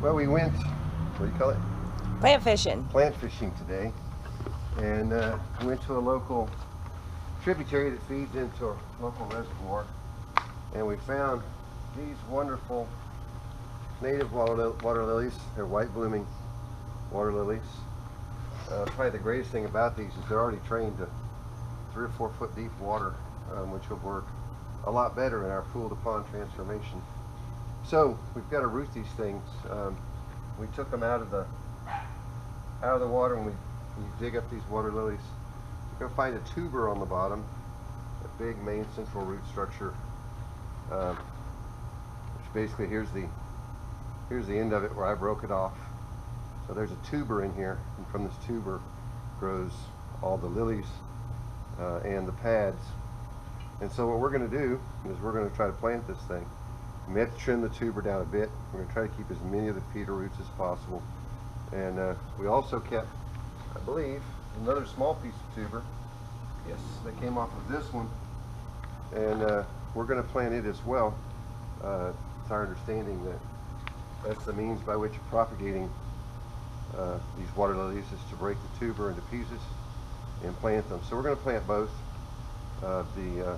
Well, we went, what do you call it? Plant fishing. Plant fishing today. And we went to a local tributary that feeds into a local reservoir. And we found these wonderful native water lilies. They're white blooming water lilies. Probably the greatest thing about these is they're already trained to 3 or 4 foot deep water, which will work a lot better in our pool to pond transformation. So we've got to root these things. We took them out of the water, and when you dig up these water lilies, you're going to find a tuber on the bottom, a big main central root structure, which basically here's the end of it where I broke it off. So there's a tuber in here, and from this tuber grows all the lilies and the pads. And so what we're going to do is we're going to try to plant this thing. We have to trim the tuber down a bit. We're going to try to keep as many of the feeder roots as possible. And we also kept, I believe, another small piece of tuber. Yes, that came off of this one. And we're going to plant it as well. It's our understanding that that's the means by which of propagating these water lilies is to break the tuber into pieces and plant them. So we're going to plant both. The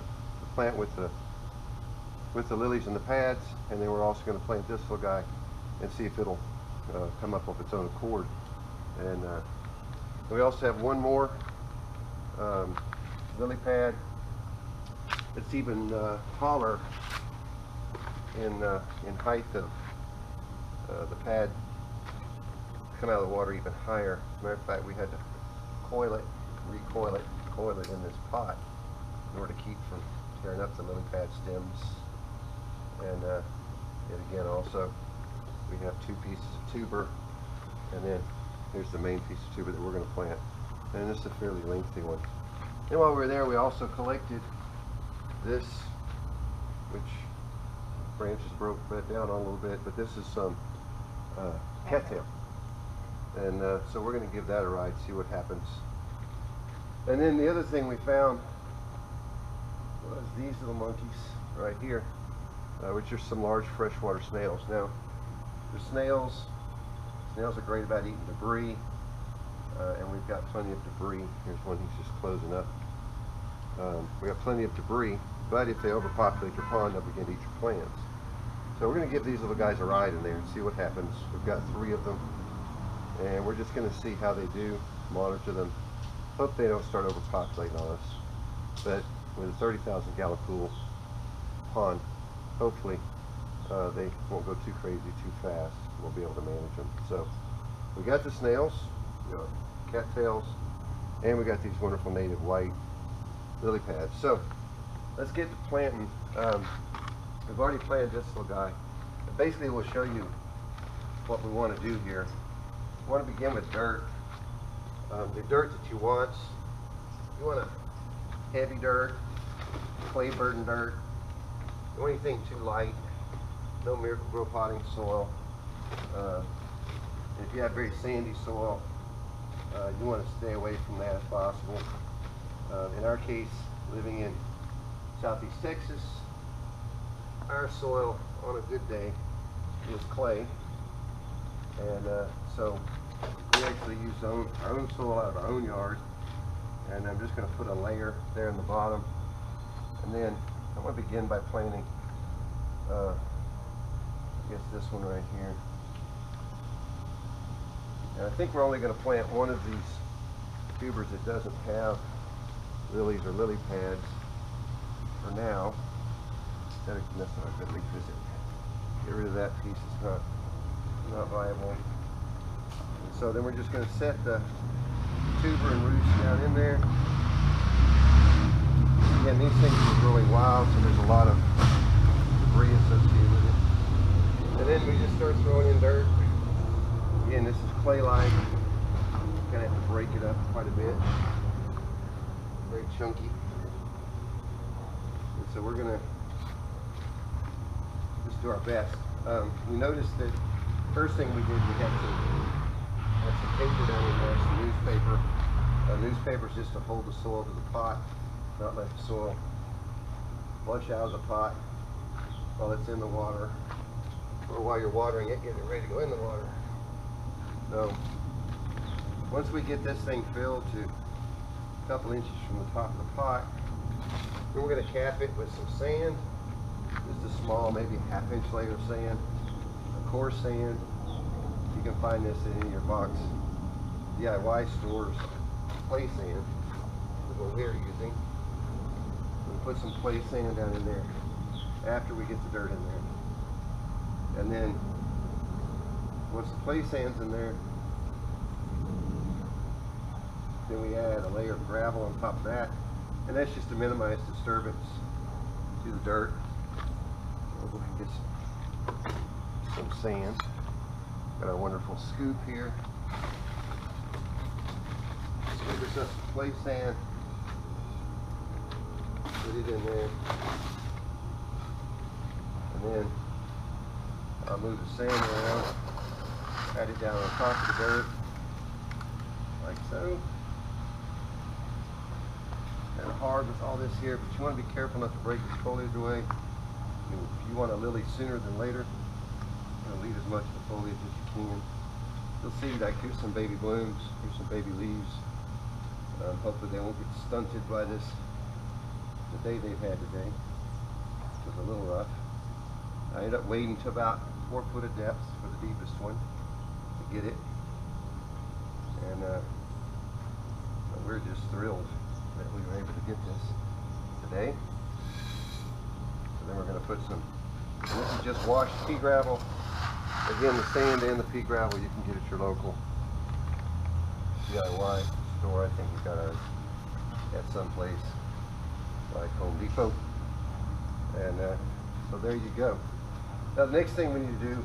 plant with the lilies and the pads, and then we're also going to plant this little guy and see if it'll come up of its own accord. And we also have one more lily pad that's even taller in height of the pad, come out of the water even higher. As a matter of fact, we had to coil it, recoil it, coil it in this pot in order to keep from tearing up the lily pad stems. And yet again, also we have 2 pieces of tuber, and then here's the main piece of tuber that we're going to plant, and this is a fairly lengthy one. And while we were there, we also collected this, which branches broke down a little bit, but this is some cattail, and so we're going to give that a ride, see what happens. And then the other thing we found was these little monkeys right here, which are some large freshwater snails. Now, the snails are great about eating debris, and we've got plenty of debris. Here's one he's just closing up. We have plenty of debris, but if they overpopulate your pond, they'll begin to eat your plants. So we're going to give these little guys a ride in there and see what happens. We've got 3 of them, and we're just going to see how they do, monitor them. Hope they don't start overpopulating on us. But with a 30,000 gallon pool pond, hopefully they won't go too crazy too fast. We'll be able to manage them. So we got the snails, we got cattails, and we got these wonderful native white lily pads. So let's get to planting. We've already planted this little guy. But basically, we'll show you what we want to do here. We want to begin with dirt. The dirt that you want a heavy dirt, clay burden dirt. Don't want anything too light. No Miracle-Gro potting soil. If you have very sandy soil, you want to stay away from that if possible. In our case, living in Southeast Texas, our soil on a good day is clay, and so we actually use our own soil out of our own yard. And I'm just going to put a layer there in the bottom, and then I'm going to begin by planting I guess this one right here. And I think we're only going to plant one of these tubers that doesn't have lilies or lily pads for now. That's not a good leaf, is it? Get rid of that piece, it's not viable. And so then we're just going to set the tuber and roots down in there. Again, these things are growing wild, so there's a lot of debris associated with it. And then we just start throwing in dirt. Again, this is clay-like. Gonna have to break it up quite a bit. Very chunky. And so we're gonna just do our best. We noticed that first thing we did, we had some paper down in there, some newspaper. Newspaper is just to hold the soil to the pot, not let the soil flush out of the pot while it's in the water. or while you're watering it, getting it ready to go in the water. So once we get this thing filled to a couple inches from the top of the pot, then we're going to cap it with some sand, just a small, maybe half-inch layer of sand, a coarse sand. You can find this in any of your box DIY stores. Play sand is what we're using. We'll put some play sand down in there after we get the dirt in there. And then once the play sand's in there, then we add a layer of gravel on top of that, and that's just to minimize disturbance to the dirt. We'll go ahead and get some sand. Got our wonderful scoop here. Scoop us up some play sand. Put it in there. And then I'll move the sand around, add it down on top of the dirt, like so. Kind of hard with all this here, but you want to be careful not to break the foliage away. If you want a lily sooner than later, leave as much of the foliage as you can. You'll see like here's some baby blooms, here's some baby leaves. Hopefully they won't get stunted by this, the day they've had today. It was a little rough. I ended up wading to about 4 foot of depth for the deepest one to get it. And we're just thrilled that we were able to get this today. So then we're going to put some, and this is just washed pea gravel. Again, the sand and the pea gravel you can get at your local DIY store. I think we got ours at some place like Home Depot. And so there you go. Now the next thing we need to do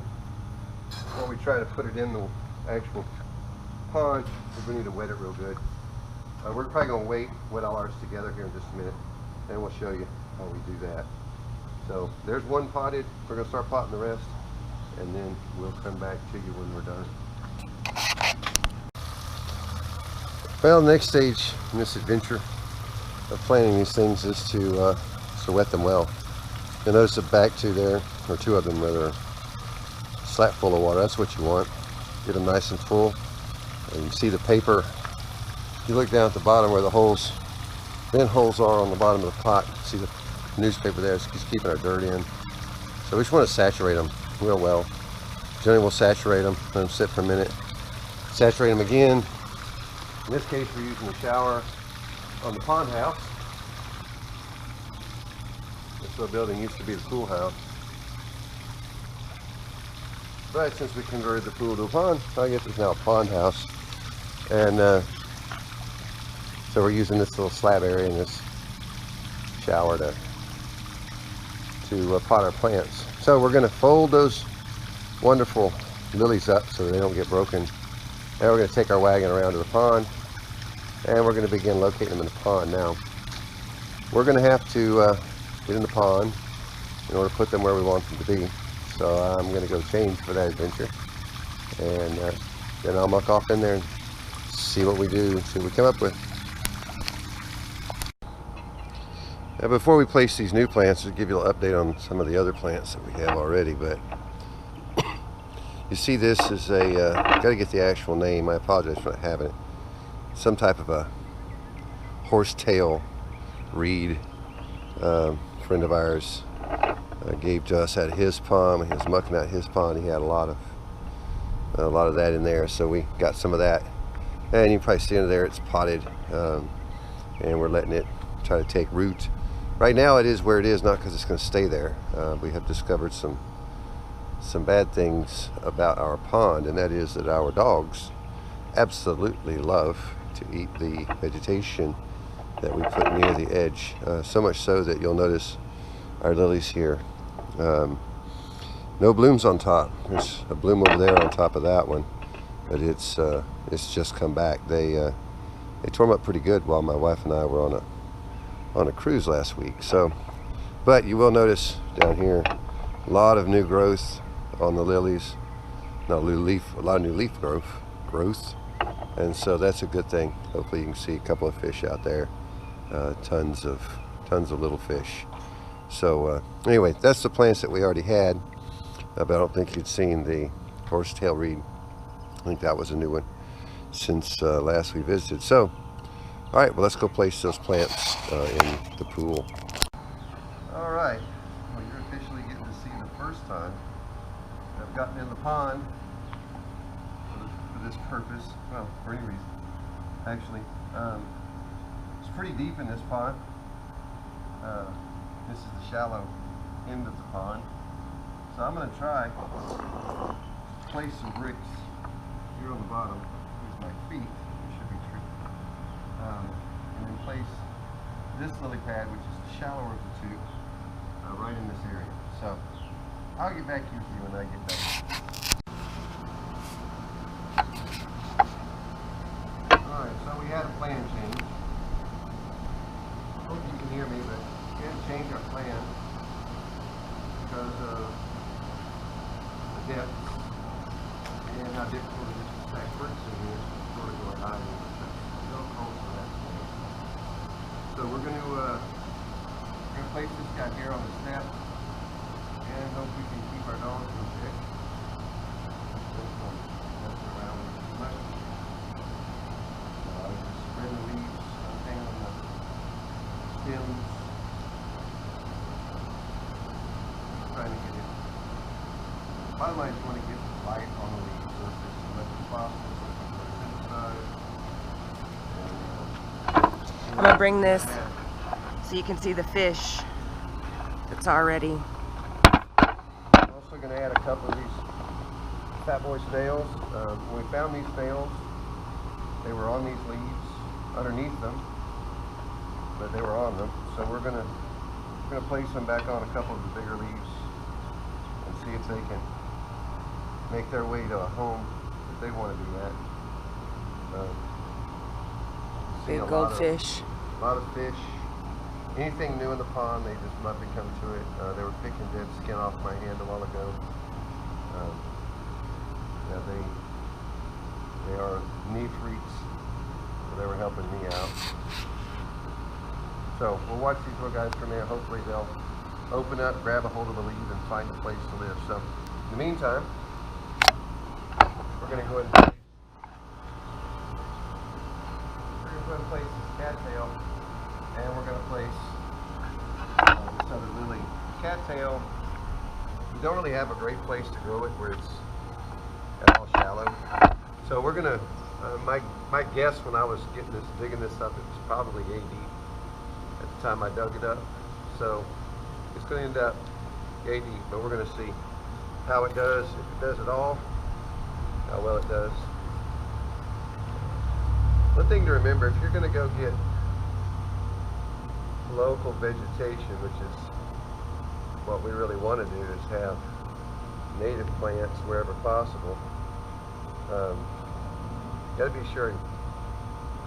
before we try to put it in the actual pond is we need to wet it real good. We're probably going to wet all ours together here in just a minute, and we'll show you how we do that. So there's one potted. We're going to start potting the rest, and then we'll come back to you when we're done. Well, the next stage in this adventure of planting these things is to wet them well. You'll notice the back two there, or two of them rather, slap full of water. That's what you want. Get them nice and full. And you see the paper. You look down at the bottom where the holes, vent holes are on the bottom of the pot. See the newspaper there? It's just keeping our dirt in. So we just want to saturate them real well. Generally we'll saturate them, let them sit for a minute. Saturate them again. In this case we're using the shower on the pond house. This little building used to be the pool house. But since we converted the pool to a pond, I guess it's now a pond house. And so we're using this little slab area in this shower to pot our plants. So we're going to fold those wonderful lilies up so they don't get broken. Now we're going to take our wagon around to the pond, and we're going to begin locating them in the pond. Now we're going to have to get in the pond in order to put them where we want them to be. So I'm going to go change for that adventure, and then I'll muck off in there and see what we do, see what we come up with. Now before we place these new plants, I'll give you an update on some of the other plants that we have already. But you see this is a, got to get the actual name, I apologize for not having it. Some type of a horsetail reed. Friend of ours gave to us at his pond. He was mucking out his pond. He had a lot of that in there, so we got some of that. And you can probably see under there it's potted, and we're letting it try to take root. Right now it is where it is, not because it's going to stay there. We have discovered some bad things about our pond, and that is that our dogs absolutely love to eat the vegetation that we put near the edge. So much so that you'll notice our lilies here. No blooms on top. There's a bloom over there on top of that one, but it's just come back. They tore them up pretty good while my wife and I were on a cruise last week. So, but you will notice down here a lot of new growth on the lilies. No, a lot of new leaf growth, and so that's a good thing. Hopefully you can see a couple of fish out there. Tons of little fish. So anyway, that's the plants that we already had. but I don't think you'd seen the horsetail reed. I think that was a new one since last we visited. So, all right, well, let's go place those plants in the pool. All right, well, you're officially getting to see the first time I've gotten in the pond for this purpose. Well, for any reason, actually. It's pretty deep in this pond. This is the shallow end of the pond. So I'm going to try to place some bricks here on the bottom. Here's my feet. It should be true. And then place this lily pad, which is the shallower of the two, right in this area. So I'll get back here with you when I get done. Alright, so we had a plan change. I hope you can hear me, but we had to change our plan because of the depth and how difficult it is to stack bricks in here. It's sort of going high and no cold for that. So we're going to place this guy here on the step and hope we can keep our dogs in check. Just spread the leaves, untangling the stems. Trying to get it. Bottom line is you want to get the light on the leaves surface as much as possible so we can put it inside. I'm going to bring this so you can see the fish that's already. I'm also going to add a couple of these fat boy snails. When we found these snails, they were on these leaves underneath them, but they were on them. So we're going to place them back on a couple of the bigger leaves and see if they can make their way to a home that they want to be at. Big goldfish. A lot of fish. Anything new in the pond, they just love to come to it. They were picking dead skin off my hand a while ago. Yeah, they are neat freaks, so they were helping me out. So we'll watch these little guys for a minute. Hopefully they'll open up, grab a hold of the lead, and find a place to live. So in the meantime, we're going to go ahead and place this cattail, and we're going to place this other lily. Cattail, you don't really have a great place to grow it where it's at all shallow. So we're going to, my guess when I was digging this up, it was probably yay deep at the time I dug it up. So it's going to end up yay deep, but we're going to see how it does, if it does at all, how well it does. One thing to remember, if you're going to go get local vegetation, which is what we really want to do, is have native plants wherever possible. You got to be sure you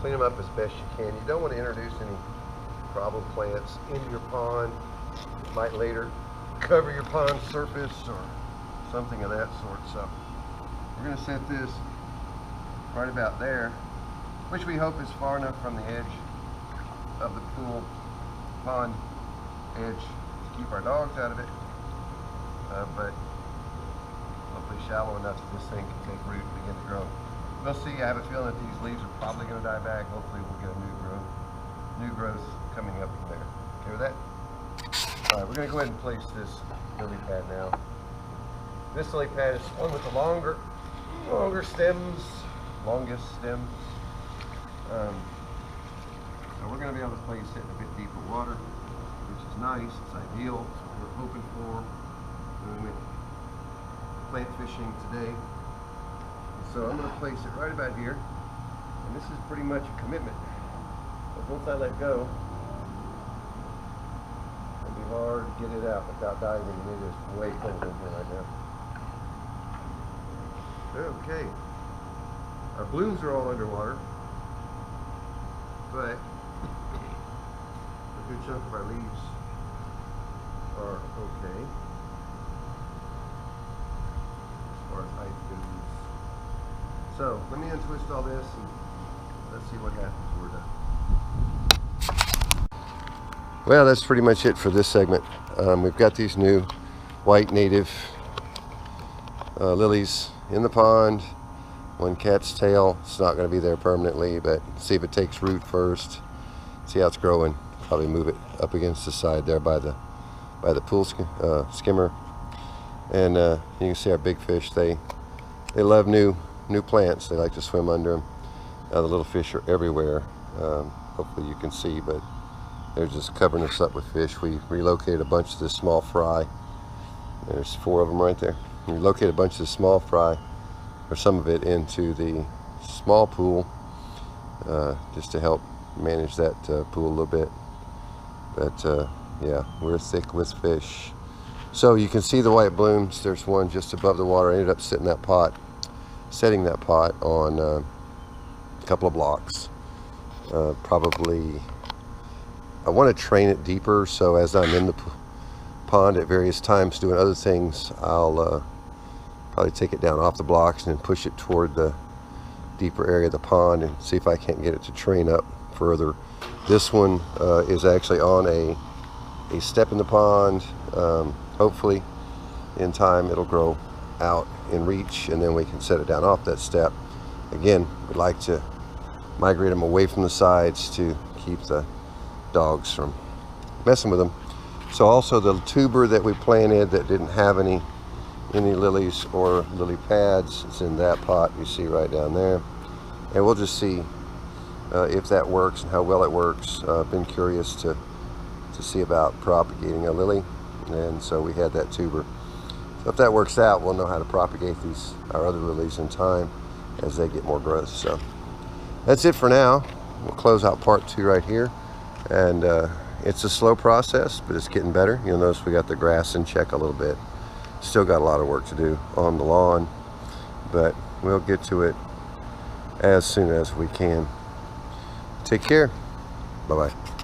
clean them up as best you can. You don't want to introduce any problem plants into your pond. It might later cover your pond surface or something of that sort. So we're going to set this right about there, which we hope is far enough from the edge of the pool pond edge to keep our dogs out of it, but hopefully shallow enough that this thing can take root and begin to grow. We'll see. I have a feeling that these leaves are probably going to die back. Hopefully we'll get a new growth coming up from there. Okay with that? All right, we're going to go ahead and place this lily pad now. This lily pad is one with the longest stems. So we're going to be able to place it in a bit deeper water, which is nice. It's ideal. It's what we're hoping for when we went plant fishing today. So I'm going to place it right about here, and this is pretty much a commitment. But once I let go, it'll be hard to get it out without diving, and it is way cold in here right now. Okay, our blooms are all underwater, but a good chunk of our leaves are okay as far as height goes. So let me untwist all this and let's see what happens when we're done. Well, that's pretty much it for this segment. We've got these new white native lilies in the pond. One cattail. It's not going to be there permanently, but see if it takes root first. See how it's growing. Probably move it up against the side there by the pool skimmer. And you can see our big fish. They love new plants. They like to swim under them. The little fish are everywhere. Hopefully you can see, but they're just covering us up with fish. We relocated a bunch of this small fry. There's 4 of them right there. We relocated a bunch of the small fry, or some of it, into the small pool, just to help manage that pool a little bit. But yeah, we're thick with fish. So you can see the white blooms. There's one just above the water. I ended up setting that pot on a couple of blocks. Probably, I want to train it deeper, so as I'm in the pond at various times doing other things, I'll probably take it down off the blocks and then push it toward the deeper area of the pond and see if I can't get it to train up further. This one is actually on a step in the pond. Hopefully in time it'll grow out in reach, and then we can set it down off that step. Again, we'd like to migrate them away from the sides to keep the dogs from messing with them. So also the tuber that we planted that didn't have any lilies or lily pads, it's in that pot you see right down there, and we'll just see if that works and how well it works. I've been curious to see about propagating a lily, and so we had that tuber. So if that works out, we'll know how to propagate our other lilies in time as they get more growth. So that's it for now. We'll close out part 2 right here, and it's a slow process, but it's getting better. You'll notice we got the grass in check a little bit. Still got a lot of work to do on the lawn, but we'll get to it as soon as we can. Take care. Bye-bye.